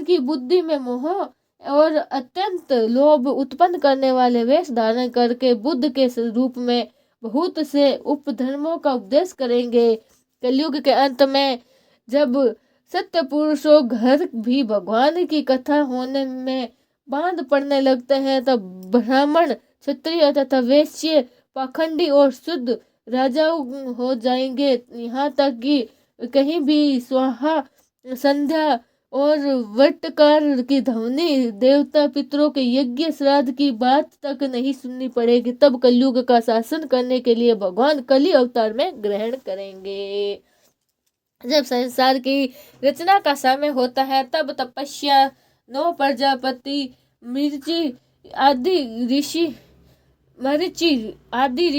की बुद्धि में मोह और अत्यंत लोभ उत्पन्न करने वाले वेश धारण करके बुद्ध के रूप में बहुत से उपधर्मों का उपदेश करेंगे। कलयुग के अंत में जब सत्य पुरुषों घर भी भगवान की कथा होने में बांध पड़ने लगते हैं, तब ब्राह्मण, क्षत्रिय तथा वैश्य, पाखंडी और शुद्ध राजाओं हो जाएंगे। यहाँ तक कि कहीं भी स्वाहा, संध्या और वटकार की ध्वनि देवता पितरों के यज्ञ श्राद्ध की बात तक नहीं सुननी पड़ेगी। तब कलयुग का शासन करने के लिए भगवान कली अवतार में ग्रहण करेंगे। जब संसार की रचना का समय होता है, तब तपस्या 9 प्रजापति, मरीचि आदि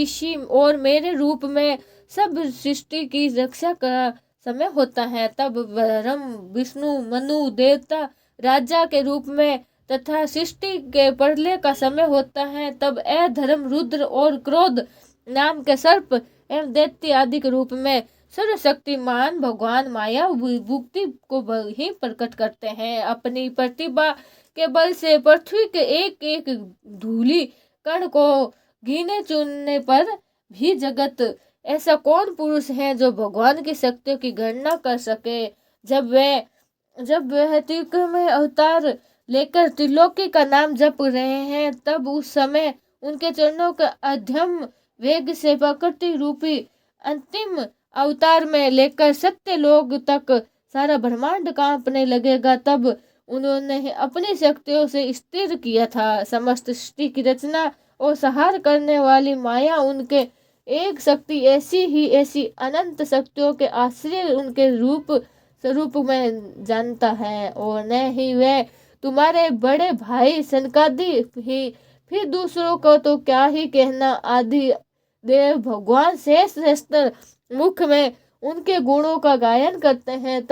ऋषि और मेरे रूप में सब सृष्टि की रक्षा का समय होता है। तब ब्रह्म, विष्णु, मनु देवता राजा के रूप में तथा सृष्टि के प्रलय का समय होता है। तब अधर्म, रुद्र और क्रोध नाम के सर्प एवं दैत्य आदि के रूप में सर्वशक्तिमान भगवान माया भुक्ति को ही प्रकट करते हैं। अपनी प्रतिभा के बल से पृथ्वी के एक एक धूलि कण को गिने चुनने पर भी जगत ऐसा कौन पुरुष है जो भगवान की शक्तियों की गणना कर सके। जब वह त्रिकाल अवतार लेकर त्रिलोकी का नाम जप रहे हैं, तब उस समय उनके चरणों के अध्यम वेग से प्रकृति रूपी अंतिम अवतार में लेकर सत्य लोग तक सारा ब्रह्मांड कांपने लगेगा। तब उन्होंने अपनी शक्तियों से स्थिर किया था। समस्त सृष्टि की रचना और संहार करने वाली माया उनके एक शक्ति ऐसी अनंत शक्तियों के आश्रय उनके स्वरूप में जानता है, और न ही वे तुम्हारे बड़े भाई सनकादि ही, फिर दूसरों को तो क्या ही कहना, आदि देव भगवान शेष सहस्त्र मुख में उनके गुणों का गायन करते हैं,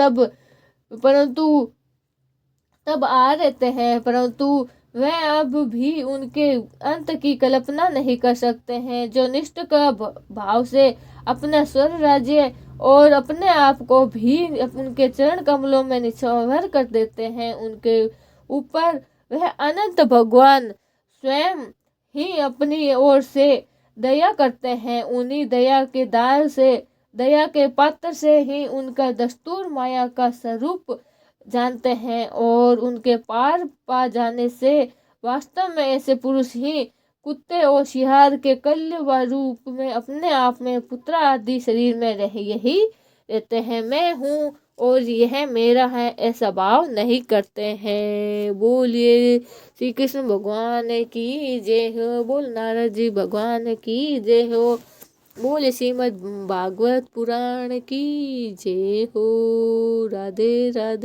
तब आ रहते हैं, परंतु वह अब भी उनके अंत की कल्पना नहीं कर सकते हैं। जो निष्ठ का भाव से अपना स्वर राज्य और अपने आप को भी उनके चरण कमलों में निछावर कर देते हैं, उनके ऊपर वह अनंत भगवान स्वयं ही अपनी ओर से दया करते हैं। उन्हीं दया के दार से, दया के पात्र से ही उनका दस्तूर माया का स्वरूप जानते हैं, और उनके पार पा जाने से वास्तव में ऐसे पुरुष ही कुत्ते और शिहार के कल्य रूप में अपने आप में पुत्र आदि शरीर में यही रहते हैं। मैं हूँ और यह मेरा है ऐसा भाव नहीं करते हैं। बोलिए श्री कृष्ण भगवान की जय हो। बोल नारद जी भगवान की जय हो। बोले श्रीमद् भागवत पुराण की जय हो। राधे राधे।